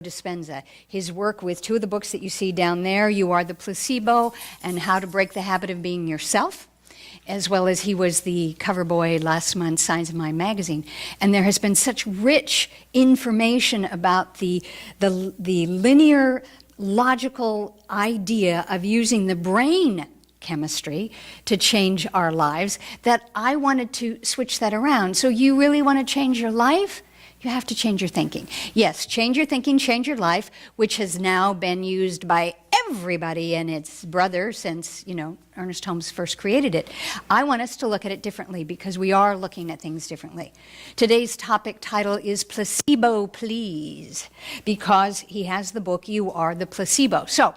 Dispenza. His work with two of the books that you see down there, You Are the Placebo and How to Break the Habit of Being Yourself, as well as he was the cover boy last month, Signs of Mind magazine. And there has been such rich information about the linear, logical idea of using the brain chemistry to change our lives that I wanted to switch that around. So you really want to change your life? You have to change your thinking. Yes, change your thinking, change your life, which has now been used by everybody and its brother since, Ernest Holmes first created it. I want us to look at it differently because we are looking at things differently. Today's topic title is Placebo Please, because he has the book, You Are the Placebo. So,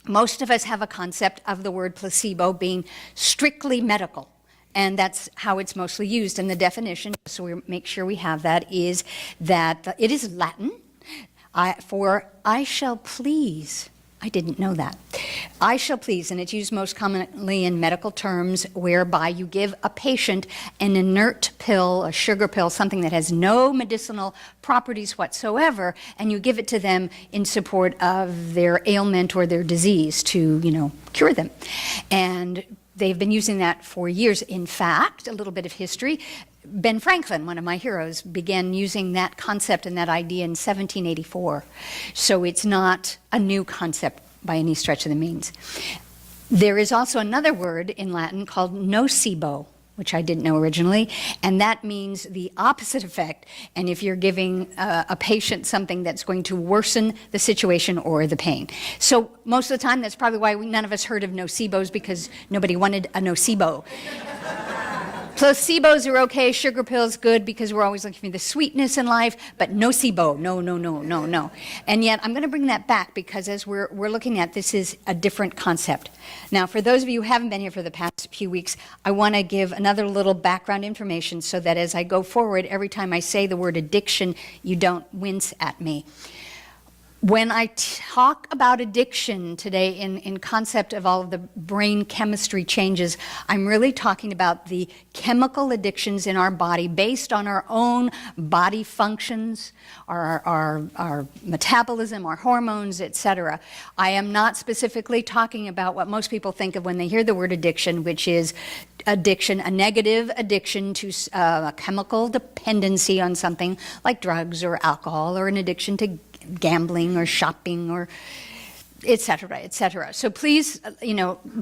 most of us have a concept of the word placebo being strictly medical. And that's how it's mostly used. And the definition, so we make sure we have that, is that it is Latin for I shall please. I didn't know that. I shall please, and it's used most commonly in medical terms, whereby you give a patient an inert pill, a sugar pill, something that has no medicinal properties whatsoever, and you give it to them in support of their ailment or their disease to, cure them. And they've been using that for years. In fact, a little bit of history, Ben Franklin, one of my heroes, began using that concept and that idea in 1784. So it's not a new concept by any stretch of the means. There is also another word in Latin called nocebo, which I didn't know originally, and that means the opposite effect. And if you're giving a patient something that's going to worsen the situation or the pain. So most of the time, that's probably why none of us heard of nocebos, because nobody wanted a nocebo. Placebos are okay, sugar pills good, because we're always looking for the sweetness in life, but nocebo, no. And yet, I'm going to bring that back, because as we're looking at, this is a different concept. Now, for those of you who haven't been here for the past few weeks, I want to give another little background information so that as I go forward, every time I say the word addiction, you don't wince at me. When I talk about addiction today in concept of all of the brain chemistry changes, I'm really talking about the chemical addictions in our body based on our own body functions, our metabolism, our hormones, etc. I am not specifically talking about what most people think of when they hear the word addiction, which is addiction, a negative addiction to a chemical dependency on something like drugs or alcohol, or an addiction to gambling or shopping or et cetera, et cetera. So please,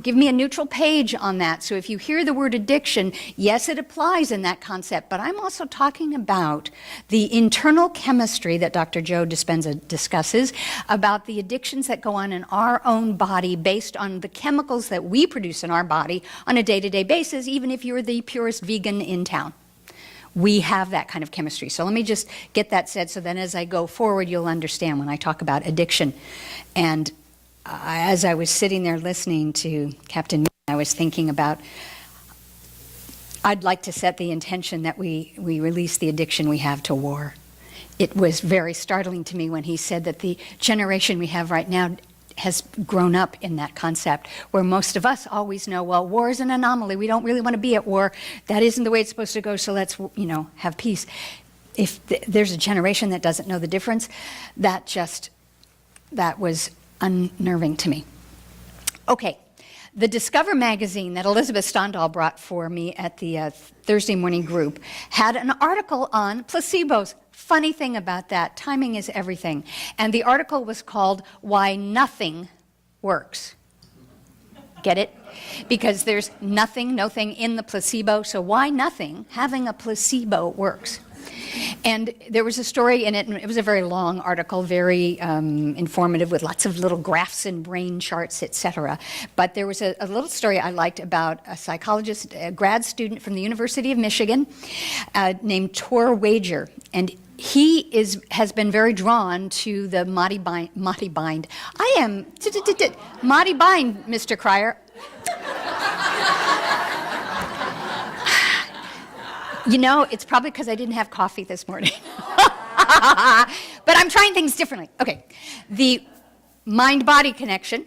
give me a neutral page on that. So if you hear the word addiction, yes, it applies in that concept, but I'm also talking about the internal chemistry that Dr. Joe Dispenza discusses, about the addictions that go on in our own body based on the chemicals that we produce in our body on a day-to-day basis, even if you're the purest vegan in town. We have that kind of chemistry. So let me just get that said so then as I go forward, you'll understand when I talk about addiction. And as I was sitting there listening to Captain, I was thinking about, I'd like to set the intention that we release the addiction we have to war. It was very startling to me when he said that the generation we have right now has grown up in that concept, where most of us always know, well, war is an anomaly. We don't really want to be at war. That isn't the way it's supposed to go, so let's, have peace. If there's a generation that doesn't know the difference, that was unnerving to me. Okay, the Discover magazine that Elizabeth Stondal brought for me at the Thursday morning group had an article on placebos. Funny thing about that, timing is everything. And the article was called Why Nothing Works. Get it? Because there's nothing, no thing in the placebo, so why nothing, having a placebo works. And there was a story in it, and it was a very long article, very informative with lots of little graphs and brain charts, etc. But there was a little story I liked about a psychologist, a grad student from the University of Michigan named Tor Wager. And he has been very drawn to the Mahdi Bind. I am Mahdi Bind, Mr. Cryer. It's probably because I didn't have coffee this morning. But I'm trying things differently. Okay, the mind-body connection.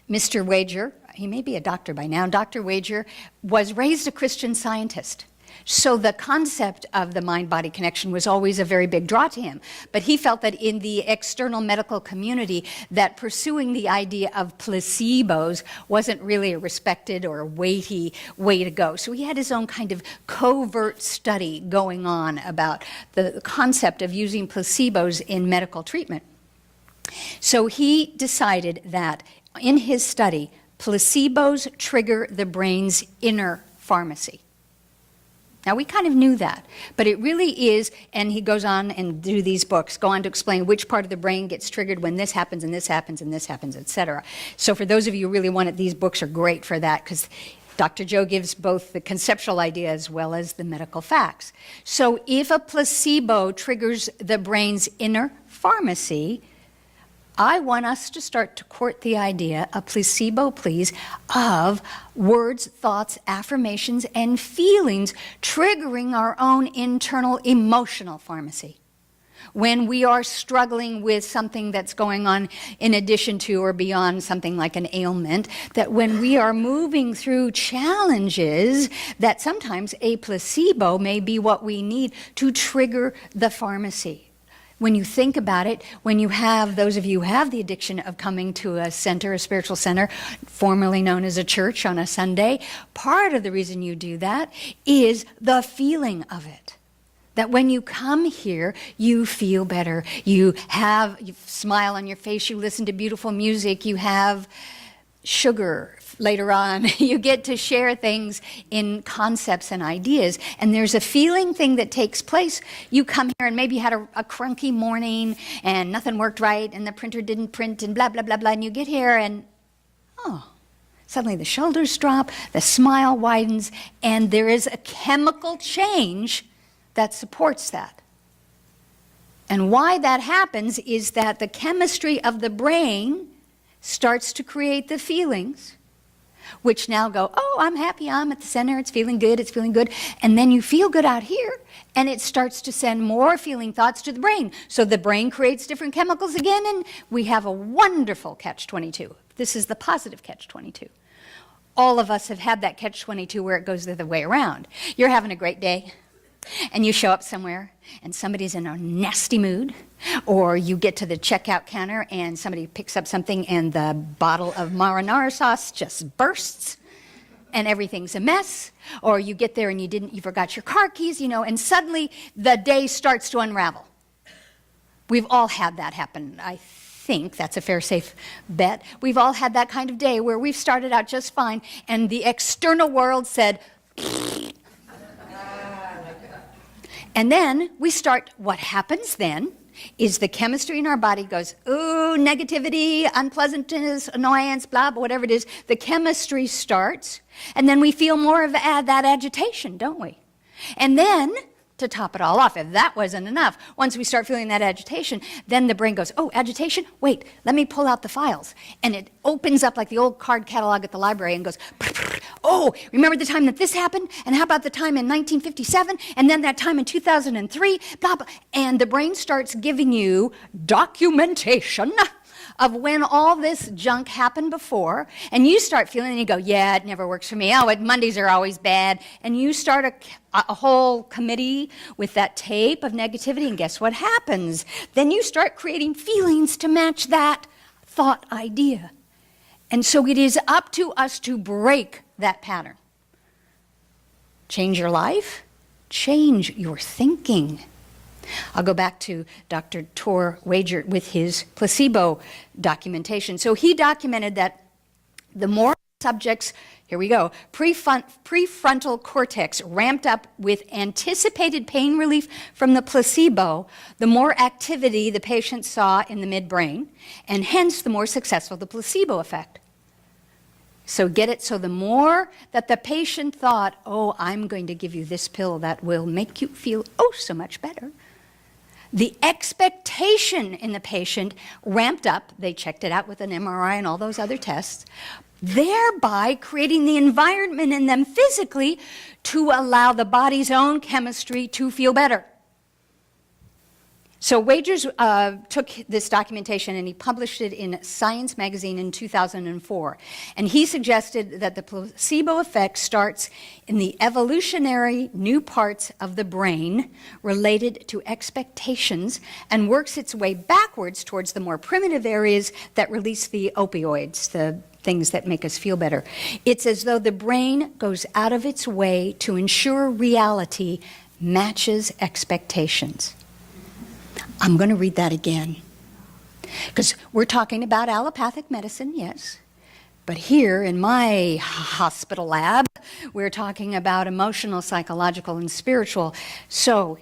Mr. Wager, he may be a doctor by now. Dr. Wager was raised a Christian Scientist. So the concept of the mind-body connection was always a very big draw to him. But he felt that in the external medical community, that pursuing the idea of placebos wasn't really a respected or a weighty way to go. So he had his own kind of covert study going on about the concept of using placebos in medical treatment. So he decided that in his study, placebos trigger the brain's inner pharmacy. Now, we kind of knew that, but it really is, and he goes on and do these books, go on to explain which part of the brain gets triggered when this happens and this happens and this happens, etc. So for those of you who really want it, these books are great for that, because Dr. Joe gives both the conceptual idea as well as the medical facts. So if a placebo triggers the brain's inner pharmacy, I want us to start to court the idea, a placebo please, of words, thoughts, affirmations, and feelings triggering our own internal emotional pharmacy. When we are struggling with something that's going on in addition to or beyond something like an ailment, that when we are moving through challenges, that sometimes a placebo may be what we need to trigger the pharmacy. When you think about it, when you have, those of you who have the addiction of coming to a center, a spiritual center, formerly known as a church on a Sunday, part of the reason you do that is the feeling of it. That when you come here, you feel better. You smile on your face, you listen to beautiful music, you have sugar later on. You get to share things in concepts and ideas, and there's a feeling thing that takes place. You come here and maybe you had a crunky morning and nothing worked right and the printer didn't print and blah, blah, blah, blah, and you get here and, suddenly the shoulders drop, the smile widens, and there is a chemical change that supports that. And why that happens is that the chemistry of the brain starts to create the feelings, which now go, oh, I'm happy, I'm at the center, it's feeling good, and then you feel good out here, and it starts to send more feeling thoughts to the brain. So the brain creates different chemicals again, and we have a wonderful catch-22. This is the positive catch-22. All of us have had that catch-22 where it goes the other way around. You're having a great day, and you show up somewhere, and somebody's in a nasty mood, or you get to the checkout counter, and somebody picks up something, and the bottle of marinara sauce just bursts, and everything's a mess, or you get there and you forgot your car keys, and suddenly the day starts to unravel. We've all had that happen. I think that's a fair, safe bet. We've all had that kind of day where we've started out just fine, and the external world said, and then we start, what happens then is the chemistry in our body goes, ooh, negativity, unpleasantness, annoyance, blah, blah, whatever it is. The chemistry starts, and then we feel more of that agitation, don't we? And then, to top it all off, if that wasn't enough, once we start feeling that agitation, then the brain goes, oh, agitation? Wait, let me pull out the files. And it opens up like the old card catalog at the library and goes, oh, remember the time that this happened? And how about the time in 1957? And then that time in 2003? Blah, blah. And the brain starts giving you documentation of when all this junk happened before, and you start feeling, and you go, yeah, it never works for me. Oh, Mondays are always bad. And you start a whole committee with that tape of negativity, and guess what happens? Then you start creating feelings to match that thought idea. And so it is up to us to break that pattern. Change your life, change your thinking. I'll go back to Dr. Tor Wager with his placebo documentation. So he documented that the more subjects, here we go, prefrontal cortex ramped up with anticipated pain relief from the placebo, the more activity the patient saw in the midbrain, and hence the more successful the placebo effect. So get it? So the more that the patient thought, oh, I'm going to give you this pill that will make you feel oh so much better, the expectation in the patient ramped up. They checked it out with an MRI and all those other tests, thereby creating the environment in them physically to allow the body's own chemistry to feel better. So Wagers took this documentation and he published it in Science magazine in 2004. And he suggested that the placebo effect starts in the evolutionary new parts of the brain related to expectations and works its way backwards towards the more primitive areas that release the opioids, the things that make us feel better. It's as though the brain goes out of its way to ensure reality matches expectations. I'm going to read that again. Because we're talking about allopathic medicine, yes. But here in my hospital lab, we're talking about emotional, psychological, and spiritual. So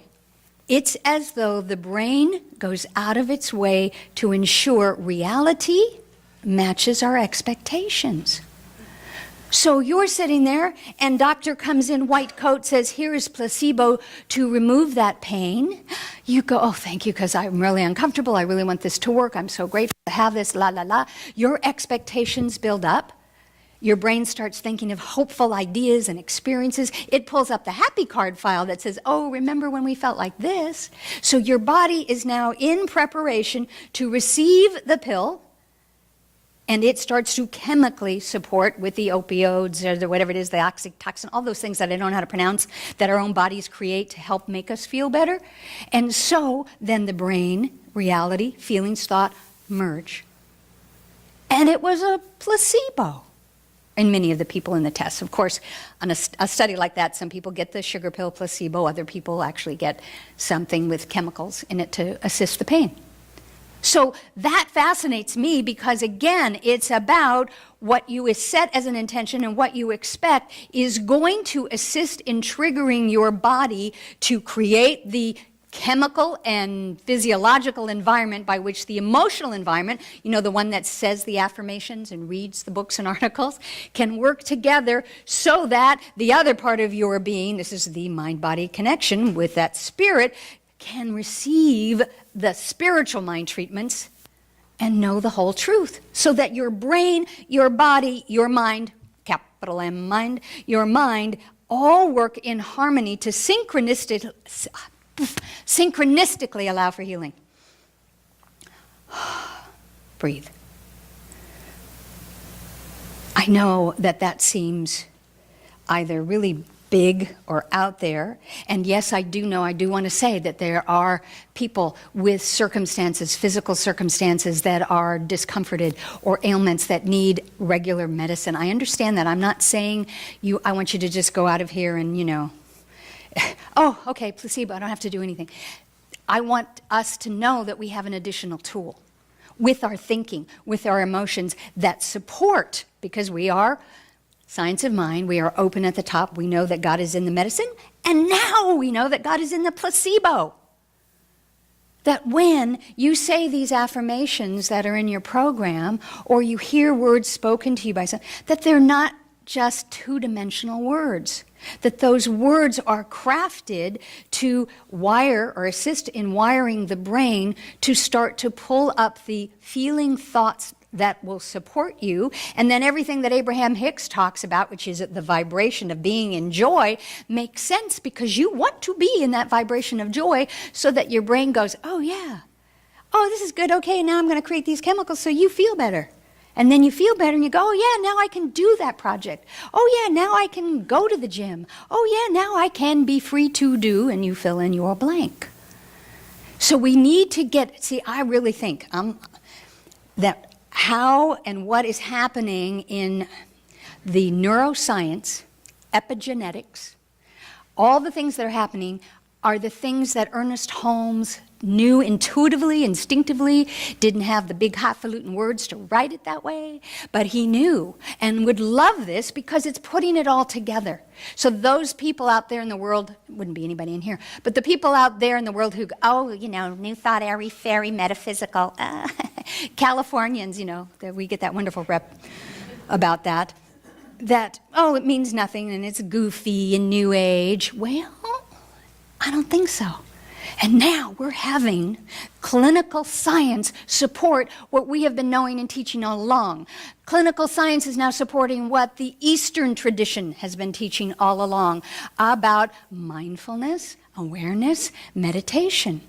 it's as though the brain goes out of its way to ensure reality matches our expectations. So you're sitting there, and doctor comes in, white coat, says, here is placebo to remove that pain. You go, oh, thank you, because I'm really uncomfortable. I really want this to work. I'm so grateful to have this, la, la, la. Your expectations build up. Your brain starts thinking of hopeful ideas and experiences. It pulls up the happy card file that says, oh, remember when we felt like this? So your body is now in preparation to receive the pill, and it starts to chemically support with the opioids or whatever it is, the oxytocin, all those things that I don't know how to pronounce, that our own bodies create to help make us feel better. And so then the brain, reality, feelings, thought merge. And it was a placebo in many of the people in the tests. Of course, on a study like that, some people get the sugar pill placebo, other people actually get something with chemicals in it to assist the pain. So that fascinates me because, again, it's about what you set as an intention and what you expect is going to assist in triggering your body to create the chemical and physiological environment by which the emotional environment, you know, the one that says the affirmations and reads the books and articles, can work together so that the other part of your being, this is the mind-body connection with that spirit, can receive the spiritual mind treatments and know the whole truth, so that your brain, your body, your mind, capital M mind, your mind, all work in harmony to synchronistically allow for healing. Breathe. I know that that seems either really big or out there. And yes, I do know, I do want to say that there are people with circumstances, physical circumstances that are discomforted or ailments that need regular medicine. I understand that. I'm not saying I want you to just go out of here and, you know, oh, okay, placebo, I don't have to do anything. I want us to know that we have an additional tool with our thinking, with our emotions that support, because we are science of mind, we are open at the top. We know that God is in the medicine, and now we know that God is in the placebo. That when you say these affirmations that are in your program, or you hear words spoken to you by someone, that they're not just two-dimensional words, that those words are crafted to wire or assist in wiring the brain to start to pull up the feeling thoughts that will support you. And then everything that Abraham Hicks talks about, which is the vibration of being in joy, makes sense because you want to be in that vibration of joy so that your brain goes, oh yeah, oh this is good, okay, now I'm going to create these chemicals so you feel better. And then you feel better and you go, oh yeah, now I can do that project. Oh yeah, now I can go to the gym. Oh yeah, now I can be free to do, and you fill in your blank. So we need to I really think that how and what is happening in the neuroscience, epigenetics, all the things that are happening are the things that Ernest Holmes knew intuitively, instinctively, didn't have the big highfalutin words to write it that way, but he knew and would love this because it's putting it all together. So those people out there in the world, wouldn't be anybody in here, but the people out there in the world who go, oh, you know, new thought, airy, fairy, metaphysical, Californians, you know, that we get that wonderful rep about that, oh, it means nothing and it's goofy and new age. Well, I don't think so. And now we're having clinical science support what we have been knowing and teaching all along. Clinical science is now supporting what the Eastern tradition has been teaching all along about mindfulness, awareness, meditation.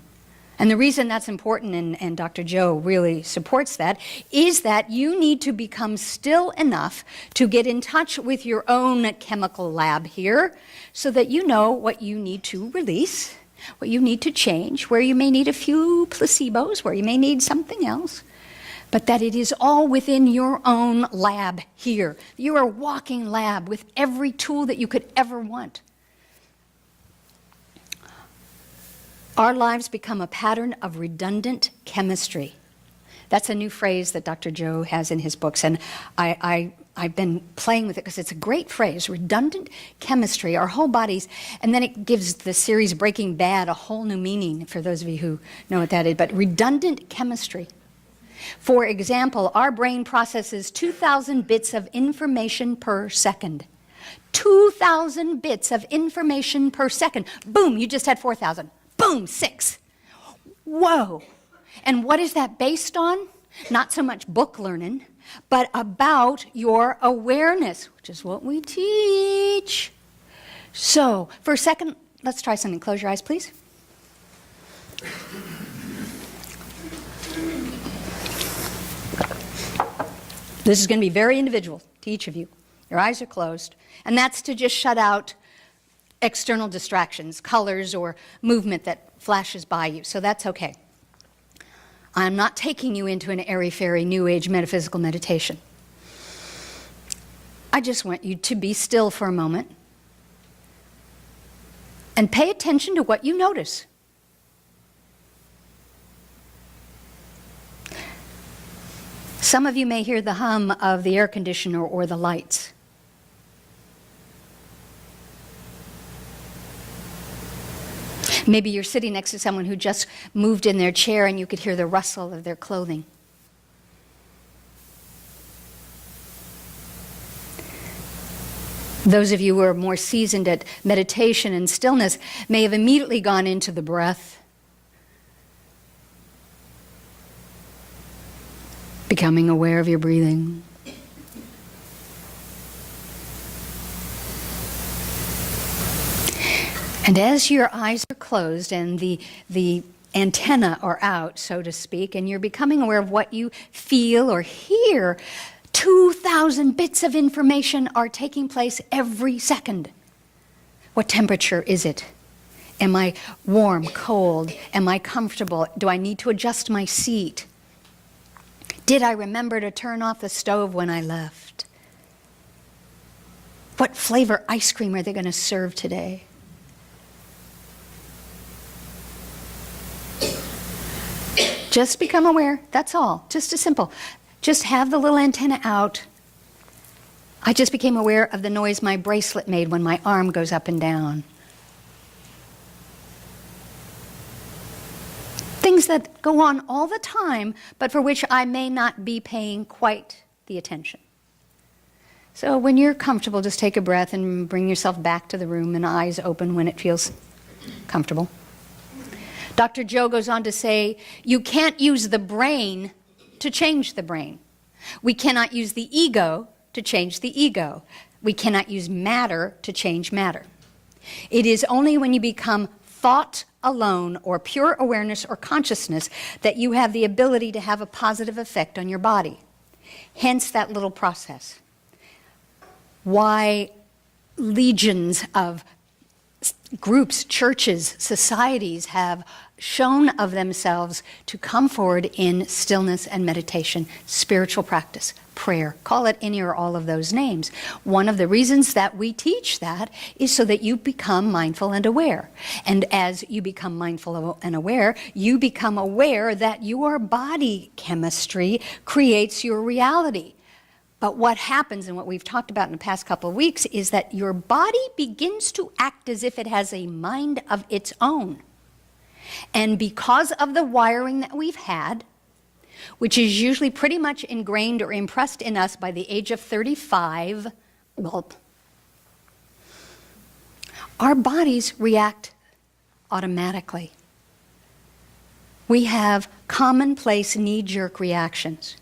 And the reason that's important, and Dr. Joe really supports that, is that you need to become still enough to get in touch with your own chemical lab here so that you know what you need to release, what you need to change, where you may need a few placebos, where you may need something else, but that it is all within your own lab here. You are a walking lab with every tool that you could ever want. Our lives become a pattern of redundant chemistry. That's a new phrase that Dr. Joe has in his books, and I've been playing with it because it's a great phrase, redundant chemistry, our whole bodies, and then it gives the series Breaking Bad a whole new meaning for those of you who know what that is, but redundant chemistry. For example, our brain processes 2,000 bits of information per second. 2,000 bits of information per second. Boom, you just had 4,000. Boom, 6. Whoa. And what is that based on? Not so much book learning, but about your awareness, which is what we teach. So, for a second, let's try something. Close your eyes, please. This is going to be very individual to each of you. Your eyes are closed, and that's to just shut out external distractions, colors or movement that flashes by you, so that's okay. I'm not taking you into an airy-fairy, New Age metaphysical meditation. I just want you to be still for a moment and pay attention to what you notice. Some of you may hear the hum of the air conditioner or the lights. Maybe you're sitting next to someone who just moved in their chair and you could hear the rustle of their clothing. Those of you who are more seasoned at meditation and stillness may have immediately gone into the breath, becoming aware of your breathing. And as your eyes are closed and the antenna are out, so to speak, and you're becoming aware of what you feel or hear, 2,000 bits of information are taking place every second. What temperature is it? Am I warm, cold? Am I comfortable? Do I need to adjust my seat? Did I remember to turn off the stove when I left? What flavor ice cream are they going to serve today? Just become aware, that's all, just as simple. Just have the little antenna out. I just became aware of the noise my bracelet made when my arm goes up and down. Things that go on all the time, but for which I may not be paying quite the attention. So when you're comfortable, just take a breath and bring yourself back to the room and eyes open when it feels comfortable. Dr. Joe goes on to say, you can't use the brain to change the brain. We cannot use the ego to change the ego. We cannot use matter to change matter. It is only when you become thought alone or pure awareness or consciousness that you have the ability to have a positive effect on your body. Hence that little process. Why legions of groups, churches, societies have shown of themselves to come forward in stillness and meditation, spiritual practice, prayer. Call it any or all of those names. One of the reasons that we teach that is so that you become mindful and aware. And as you become mindful and aware, you become aware that your body chemistry creates your reality. But what happens, and what we've talked about in the past couple of weeks, is that your body begins to act as if it has a mind of its own. And because of the wiring that we've had, which is usually pretty much ingrained or impressed in us by the age of 35, gulp, our bodies react automatically. We have commonplace knee-jerk reactions.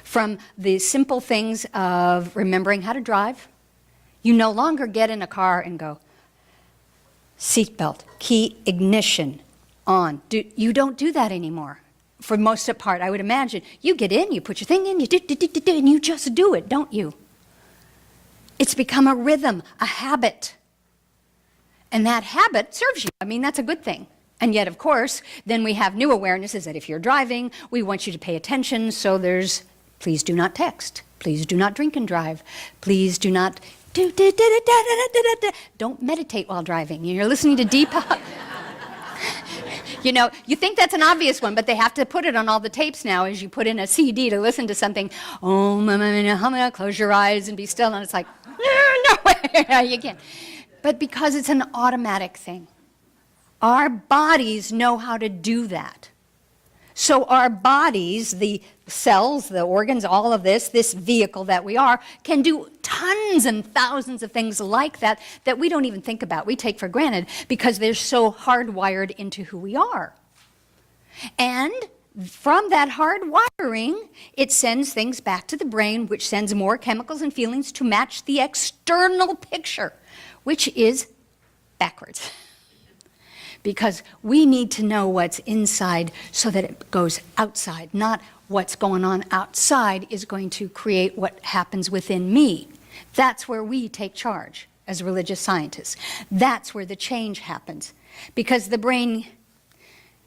From the simple things of remembering how to drive, you no longer get in a car and go, seatbelt, key ignition, on. You don't do that anymore. For the most part, I would imagine. You get in, you put your thing in, and you just do it, don't you? It's become a rhythm, a habit. And that habit serves you. I mean, that's a good thing. And yet, of course, then we have new awarenesses that if you're driving, we want you to pay attention. So there's, please do not text. Please do not drink and drive. Please do not don't meditate while driving. You're listening to Deepak. You know, you think that's an obvious one, but they have to put it on all the tapes now as you put in a CD to listen to something. Oh, close your eyes and be still. And it's like, no, you can't. But because it's an automatic thing. Our bodies know how to do that. So our bodies, the cells, the organs, all of this vehicle that we are, can do tons and thousands of things like that that we don't even think about. We take for granted because they're so hardwired into who we are. And from that hardwiring, it sends things back to the brain, which sends more chemicals and feelings to match the external picture, which is backwards. Because we need to know what's inside so that it goes outside, not what's going on outside is going to create what happens within me. That's where we take charge as religious scientists. That's where the change happens. Because the brain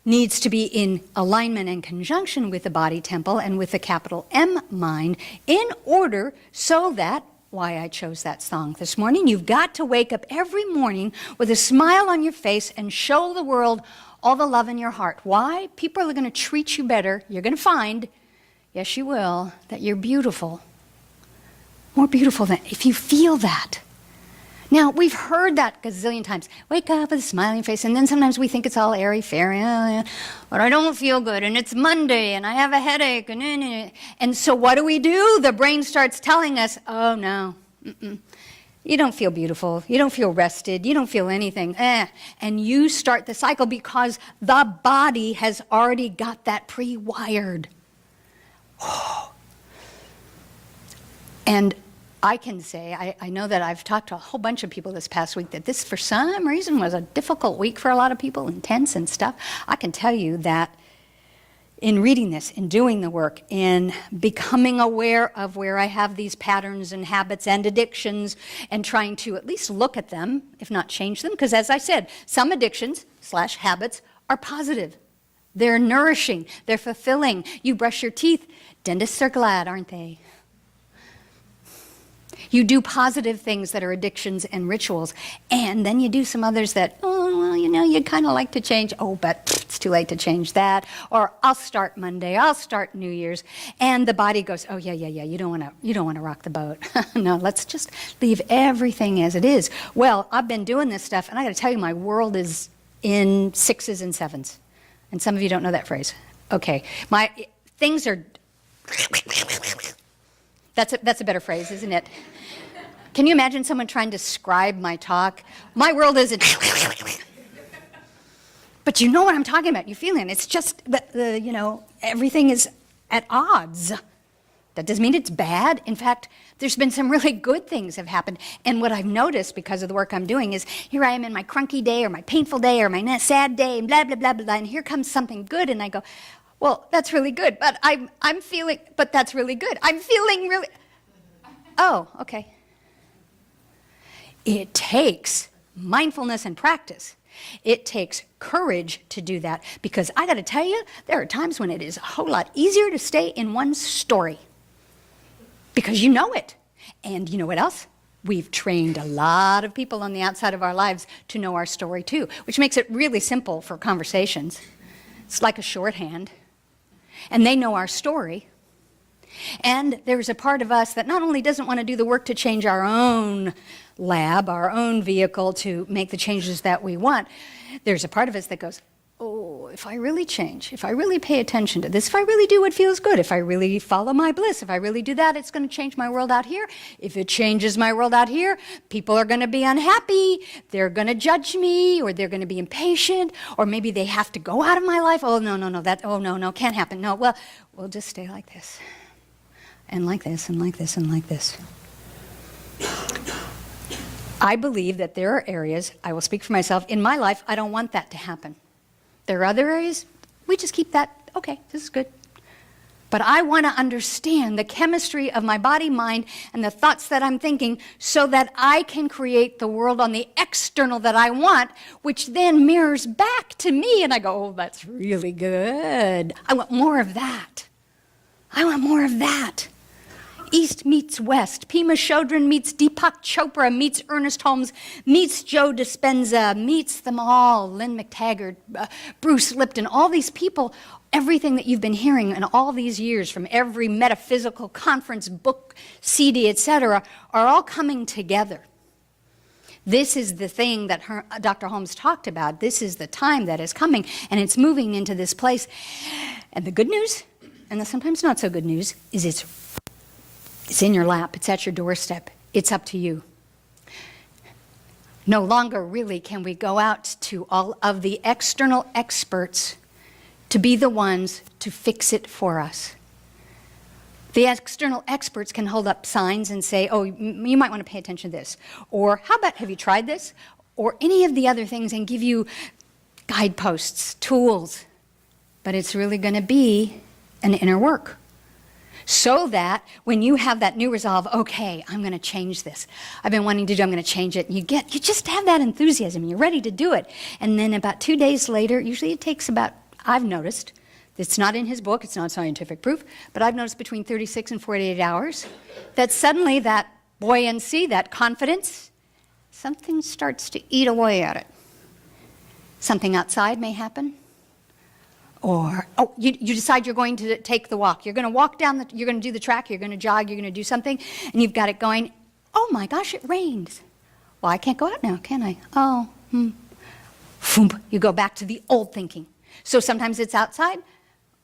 needs to be in alignment and conjunction with the body temple and with the capital M mind in order so that, why I chose that song this morning, you've got to wake up every morning with a smile on your face and show the world all the love in your heart. Why? People are going to treat you better. You're going to find, yes you will, that you're beautiful. More beautiful than, if you feel that. Now, we've heard that gazillion times. Wake up with a smiling face, and then sometimes we think it's all airy-fairy, but I don't feel good, and it's Monday, and I have a headache, and so what do? The brain starts telling us, oh no, you don't feel beautiful, you don't feel rested, you don't feel anything, and you start the cycle because the body has already got that pre-wired. And I can say, I know that I've talked to a whole bunch of people this past week that this, for some reason, was a difficult week for a lot of people, intense and stuff. I can tell you that in reading this, in doing the work, in becoming aware of where I have these patterns and habits and addictions and trying to at least look at them, if not change them, because as I said, some addictions / habits are positive. They're nourishing, they're fulfilling. You brush your teeth, dentists are glad, aren't they? You do positive things that are addictions and rituals, and then you do some others that, oh, well, you know, you'd kind of like to change. Oh, but it's too late to change that. Or I'll start Monday, I'll start New Year's. And the body goes, oh, yeah, you don't want to rock the boat. No, let's just leave everything as it is. Well, I've been doing this stuff, and I got to tell you, my world is in 6s and 7s. And some of you don't know that phrase. Okay, my things are... That's a better phrase, isn't it? Can you imagine someone trying to describe my talk? My world isn't... But you know what I'm talking about. You feel it. It's just that, you know, everything is at odds. That doesn't mean it's bad. In fact, there's been some really good things have happened. And what I've noticed because of the work I'm doing is here I am in my crunky day or my painful day or my sad day and blah, blah, blah, blah, and here comes something good and I go, well, that's really good, but I'm feeling, but that's really good. I'm feeling really, oh, okay. It takes mindfulness and practice. It takes courage to do that because I got to tell you, there are times when it is a whole lot easier to stay in one story because you know it. And you know what else? We've trained a lot of people on the outside of our lives to know our story too, which makes it really simple for conversations. It's like a shorthand. And they know our story. And there's a part of us that not only doesn't want to do the work to change our own lab, our own vehicle to make the changes that we want, there's a part of us that goes, oh, if I really change, if I really pay attention to this, if I really do what feels good, if I really follow my bliss, if I really do that, it's going to change my world out here. If it changes my world out here, people are going to be unhappy, they're going to judge me, or they're going to be impatient, or maybe they have to go out of my life. Oh, no, that, oh, no, can't happen. No, well, we'll just stay like this, and like this, and like this, and like this. I believe that there are areas, I will speak for myself, in my life, I don't want that to happen. there are other areas, we just keep that, okay, this is good. But I want to understand the chemistry of my body, mind, and the thoughts that I'm thinking so that I can create the world on the external that I want, which then mirrors back to me. And I go, oh, that's really good. I want more of that. I want more of that. East meets West. Pema Chodron meets Deepak Chopra, meets Ernest Holmes, meets Joe Dispenza, meets them all, Lynn McTaggart, Bruce Lipton, all these people. Everything that you've been hearing in all these years from every metaphysical conference, book, CD, etc., are all coming together. This is the thing that Dr. Holmes talked about. This is the time that is coming, and it's moving into this place. And the good news, and the sometimes not so good news, is it's in your lap. It's at your doorstep. It's up to you. No longer really can we go out to all of the external experts to be the ones to fix it for us. The external experts can hold up signs and say, oh, you might want to pay attention to this. Or how about, have you tried this? Or any of the other things, and give you guideposts, tools. But it's really going to be an inner work. So that when you have that new resolve, okay, I'm going to change this. I've been wanting to do, I'm going to change it. And you just have that enthusiasm. You're ready to do it. And then about 2 days later, usually it takes about, I've noticed, it's not in his book, it's not scientific proof, but I've noticed between 36 and 48 hours that suddenly that buoyancy, that confidence, something starts to eat away at it. Something outside may happen. Or, oh, you decide you're going to take the walk. You're going to walk down, you're going to do the track, you're going to jog, you're going to do something, and you've got it going. Oh my gosh, it rained. Well, I can't go out now, can I? Oh, You go back to the old thinking. So sometimes it's outside.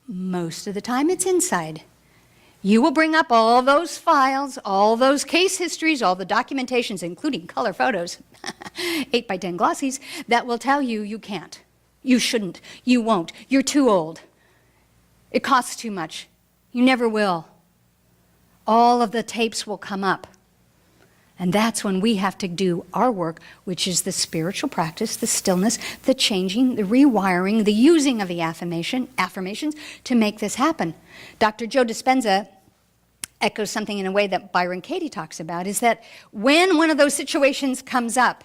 Most of the time it's inside. You will bring up all those files, all those case histories, all the documentations, including color photos, 8 by 10 glossies, that will tell you you can't. You shouldn't. You won't. You're too old. It costs too much. You never will. All of the tapes will come up. And that's when we have to do our work, which is the spiritual practice, the stillness, the changing, the rewiring, the using of the affirmations to make this happen. Dr. Joe Dispenza echoes something in a way that Byron Katie talks about, is that when one of those situations comes up,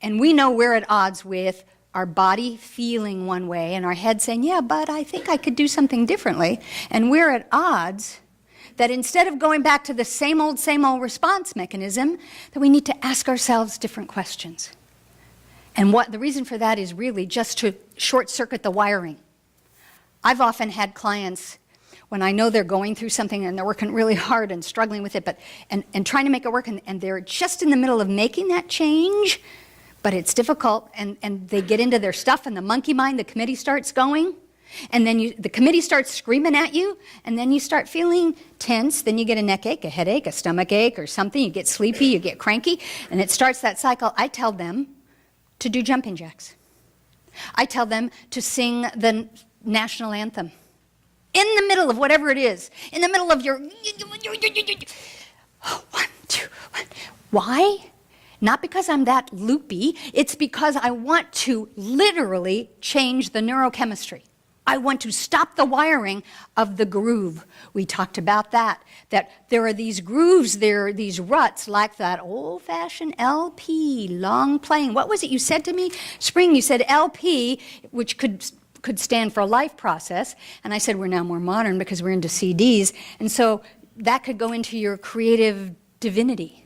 and we know we're at odds with our body feeling one way and our head saying, yeah, but I think I could do something differently, and we're at odds, that instead of going back to the same old response mechanism, that we need to ask ourselves different questions. And what the reason for that is really just to short-circuit the wiring. I've often had clients, when I know they're going through something and they're working really hard and struggling with it, and trying to make it work, and they're just in the middle of making that change, but it's difficult, and they get into their stuff, and the monkey mind, the committee starts going, and then the committee starts screaming at you, and then you start feeling tense, then you get a neck ache, a headache, a stomach ache, or something, you get sleepy, you get cranky, and it starts that cycle. I tell them to do jumping jacks. I tell them to sing the national anthem in the middle of whatever it is, in the middle of your 1, 2, 1. Why? Not because I'm that loopy, it's because I want to literally change the neurochemistry. I want to stop the wiring of the groove. We talked about that there are these grooves, there are these ruts, like that old-fashioned LP, long playing. What was it you said to me? Spring, you said LP, which could stand for a life process, and I said we're now more modern because we're into CDs, and so that could go into your creative divinity.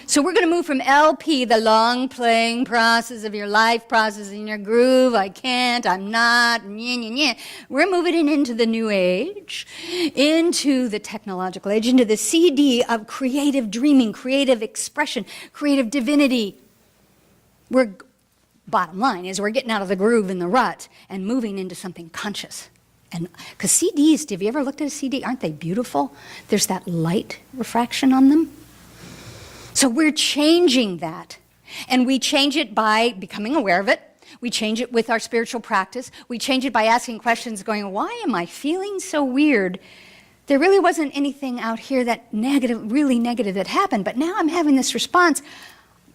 So we're going to move from LP, the long playing process of your life process in your groove, I can't, I'm not, We're moving it into the new age, into the technological age, into the CD of creative dreaming, creative expression, creative divinity. Bottom line is we're getting out of the groove and the rut and moving into something conscious. And because CDs, have you ever looked at a CD? Aren't they beautiful? There's that light refraction on them. So we're changing that, and we change it by becoming aware of it. We change it with our spiritual practice. We change it by asking questions, going, why am I feeling so weird? There really wasn't anything out here that really negative that happened, but now I'm having this response.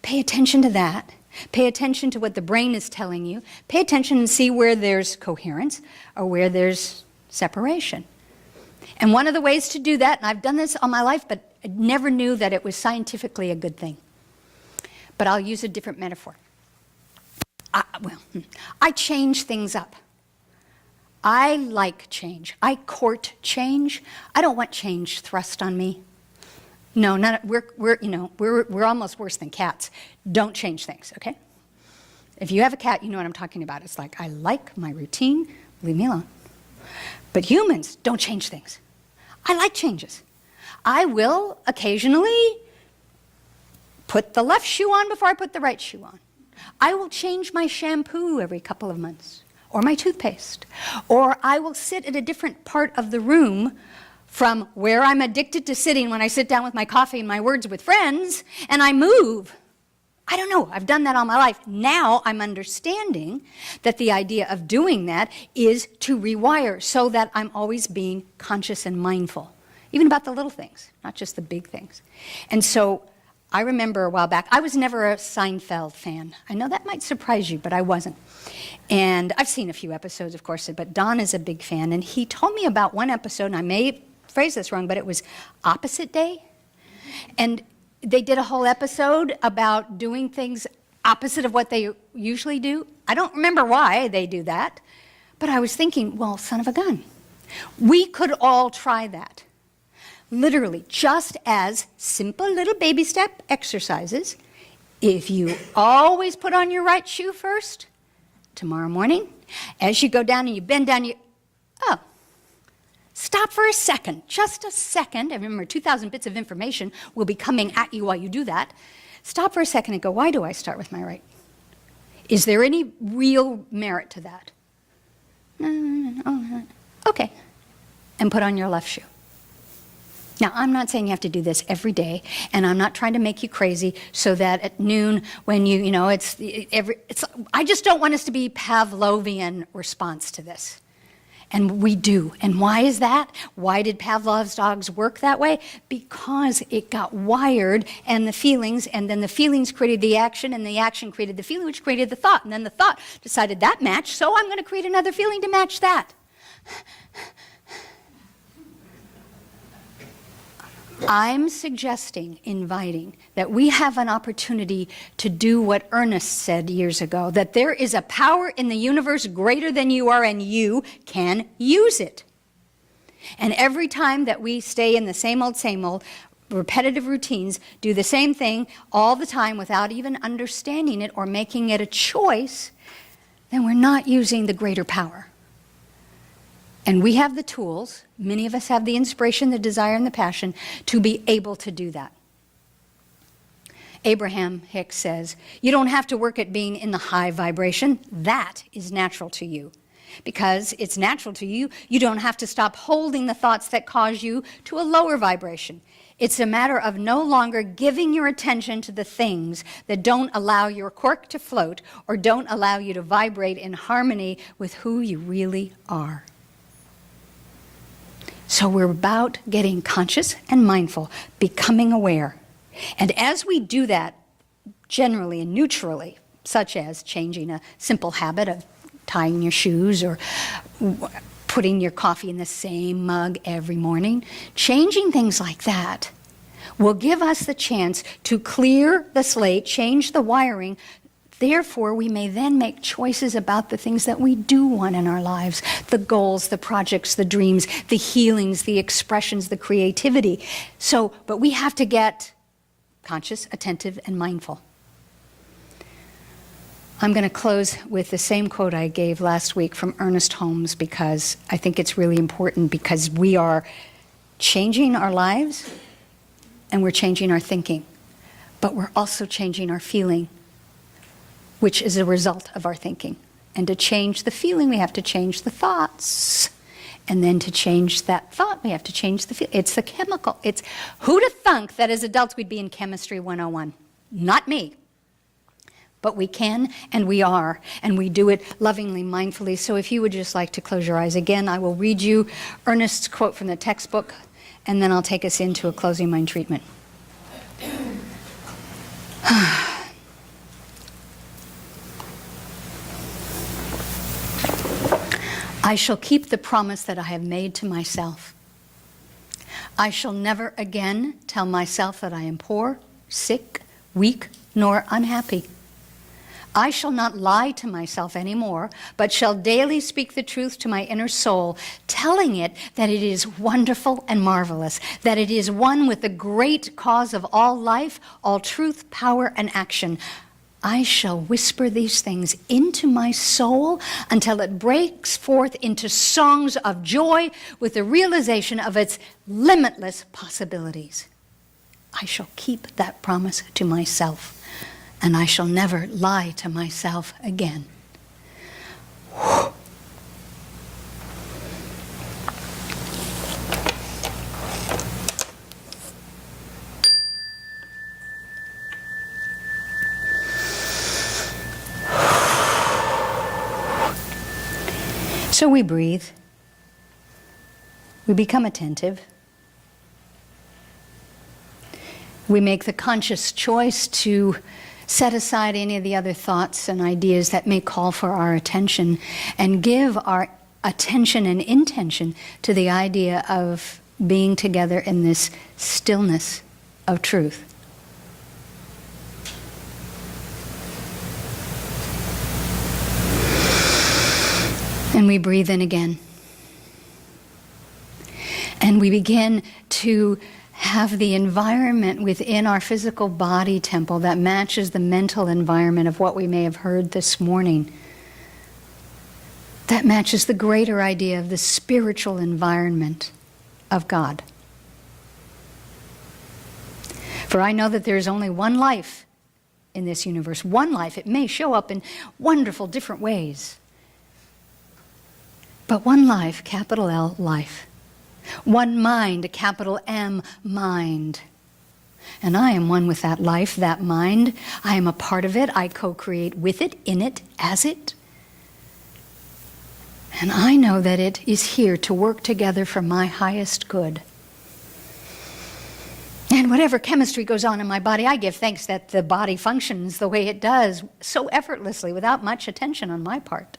Pay attention to that, Pay attention to what the brain is telling you. Pay attention and see where there's coherence or where there's separation. And one of the ways to do that, and I've done this all my life, but I never knew that it was scientifically a good thing. But I'll use a different metaphor. I change things up. I like change. I court change. I don't want change thrust on me. No, we're almost worse than cats. Don't change things, okay? If you have a cat, you know what I'm talking about. It's like, I like my routine, leave me alone. But humans don't change things. I like changes. I will occasionally put the left shoe on before I put the right shoe on. I will change my shampoo every couple of months, or my toothpaste. Or I will sit at a different part of the room from where I'm addicted to sitting when I sit down with my coffee and my words with friends, and I move. I don't know, I've done that all my life. Now I'm understanding that the idea of doing that is to rewire so that I'm always being conscious and mindful, even about the little things, not just the big things. And so I remember a while back, I was never a Seinfeld fan. I know that might surprise you, but I wasn't. And I've seen a few episodes, of course, but Don is a big fan, and he told me about one episode, and I may phrase this wrong, but it was Opposite Day. And they did a whole episode about doing things opposite of what they usually do. I don't remember why they do that, but I was thinking, well, son of a gun. We could all try that. Literally, just as simple little baby step exercises. If you always put on your right shoe first, tomorrow morning, as you go down and you bend down, stop for a second, just a second. And remember, 2,000 bits of information will be coming at you while you do that. Stop for a second and go, why do I start with my right? Is there any real merit to that? No. Okay. And put on your left shoe. Now, I'm not saying you have to do this every day, and I'm not trying to make you crazy so that at noon when I just don't want us to be Pavlovian response to this. And we do. And why is that? Why did Pavlov's dogs work that way? Because it got wired and the feelings, and then the feelings created the action, and the action created the feeling, which created the thought. And then the thought decided that matched, so I'm going to create another feeling to match that. I'm suggesting, inviting, that we have an opportunity to do what Ernest said years ago, that there is a power in the universe greater than you are, and you can use it. And every time that we stay in the same old, repetitive routines, do the same thing all the time without even understanding it or making it a choice, then we're not using the greater power. And we have the tools, many of us have the inspiration, the desire, and the passion to be able to do that. Abraham Hicks says, you don't have to work at being in the high vibration. That is natural to you. Because it's natural to you, you don't have to stop holding the thoughts that cause you to a lower vibration. It's a matter of no longer giving your attention to the things that don't allow your cork to float or don't allow you to vibrate in harmony with who you really are. So we're about getting conscious and mindful, becoming aware. And as we do that, generally and neutrally, such as changing a simple habit of tying your shoes or putting your coffee in the same mug every morning, changing things like that will give us the chance to clear the slate, change the wiring. Therefore, we may then make choices about the things that we do want in our lives, the goals, the projects, the dreams, the healings, the expressions, the creativity. But we have to get conscious, attentive, and mindful. I'm going to close with the same quote I gave last week from Ernest Holmes, because I think it's really important, because we are changing our lives and we're changing our thinking, but we're also changing our feeling, which is a result of our thinking. And to change the feeling, we have to change the thoughts. And then to change that thought, we have to change the feeling. It's the chemical. It's who'd have thunk that as adults we'd be in Chemistry 101? Not me. But we can, and we are, and we do it lovingly, mindfully. So if you would just like to close your eyes again, I will read you Ernest's quote from the textbook, and then I'll take us into a closing mind treatment. I shall keep the promise that I have made to myself. I shall never again tell myself that I am poor, sick, weak, nor unhappy. I shall not lie to myself anymore, but shall daily speak the truth to my inner soul, telling it that it is wonderful and marvelous, that it is one with the great cause of all life, all truth, power, and action. I shall whisper these things into my soul until it breaks forth into songs of joy with the realization of its limitless possibilities. I shall keep that promise to myself, and I shall never lie to myself again. So we breathe. We become attentive. We make the conscious choice to set aside any of the other thoughts and ideas that may call for our attention and give our attention and intention to the idea of being together in this stillness of truth. And we breathe in again. And we begin to have the environment within our physical body temple that matches the mental environment of what we may have heard this morning. That matches the greater idea of the spiritual environment of God. For I know that there is only one life in this universe. One life. It may show up in wonderful different ways. But one life, capital L, life. One mind, capital M, mind. And I am one with that life, that mind. I am a part of it. I co-create with it, in it, as it. And I know that it is here to work together for my highest good. And whatever chemistry goes on in my body, I give thanks that the body functions the way it does, so effortlessly, without much attention on my part.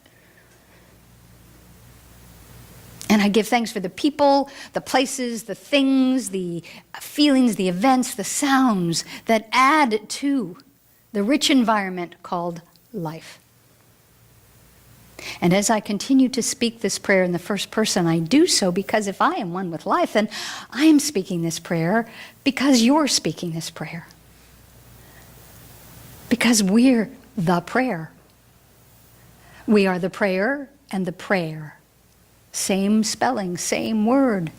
And I give thanks for the people, the places, the things, the feelings, the events, the sounds that add to the rich environment called life. And as I continue to speak this prayer in the first person, I do so because if I am one with life, then I am speaking this prayer because you're speaking this prayer. Because we're the prayer. We are the prayer and the prayer. Same spelling, same word.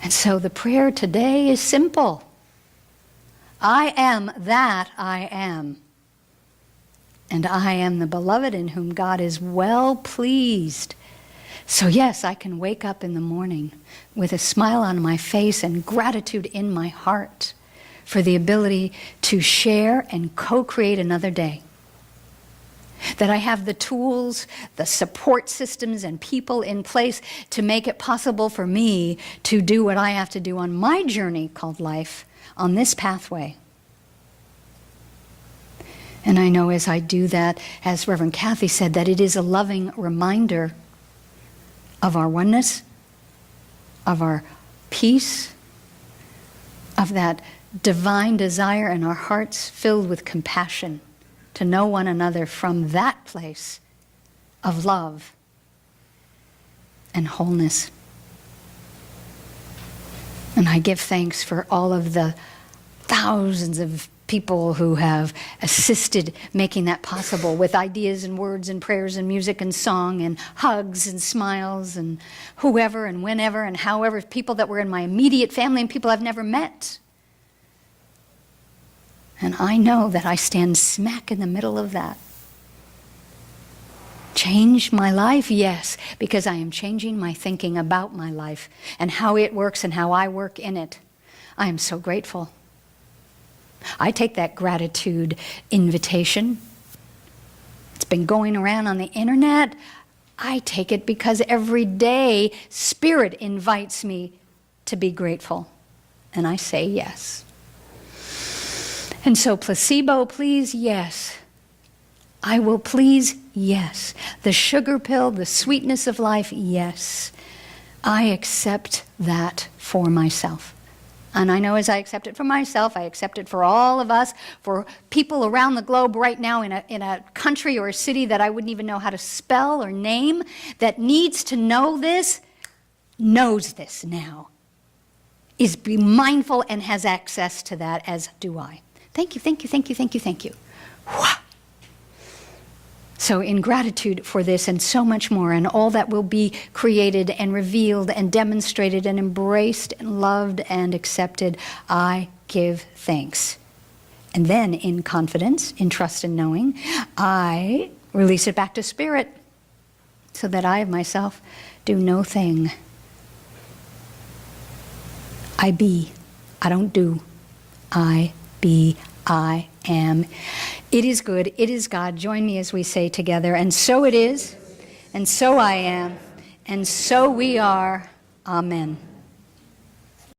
And so the prayer today is simple. I am that I am. And I am the beloved in whom God is well pleased. So yes, I can wake up in the morning with a smile on my face and gratitude in my heart for the ability to share and co-create another day. That I have the tools, the support systems, and people in place to make it possible for me to do what I have to do on my journey called life, on this pathway. And I know as I do that, as Reverend Kathy said, that it is a loving reminder of our oneness, of our peace, of that divine desire in our hearts filled with compassion to know one another from that place of love and wholeness. And I give thanks for all of the thousands of people who have assisted making that possible with ideas and words and prayers and music and song and hugs and smiles and whoever and whenever and however, people that were in my immediate family and people I've never met. And I know that I stand smack in the middle of that. Change my life? Yes, because I am changing my thinking about my life and how it works and how I work in it. I am so grateful. I take that gratitude invitation. It's been going around on the internet. I take it because every day Spirit invites me to be grateful. And I say yes. And so placebo, please, yes. I will please, yes. The sugar pill, the sweetness of life, yes. I accept that for myself. And I know as I accept it for myself, I accept it for all of us, for people around the globe right now in a country or a city that I wouldn't even know how to spell or name, that needs to know this, knows this now, is be mindful and has access to that, as do I. Thank you, thank you, thank you, thank you, thank you. Whew. So in gratitude for this and so much more, and all that will be created and revealed and demonstrated and embraced and loved and accepted, I give thanks. And then in confidence, in trust and knowing, I release it back to spirit so that I of myself do no thing. I be, I don't do. I be, I am. It is good, it is God. Join me as we say together, and so it is, and so I am, and so we are. Amen.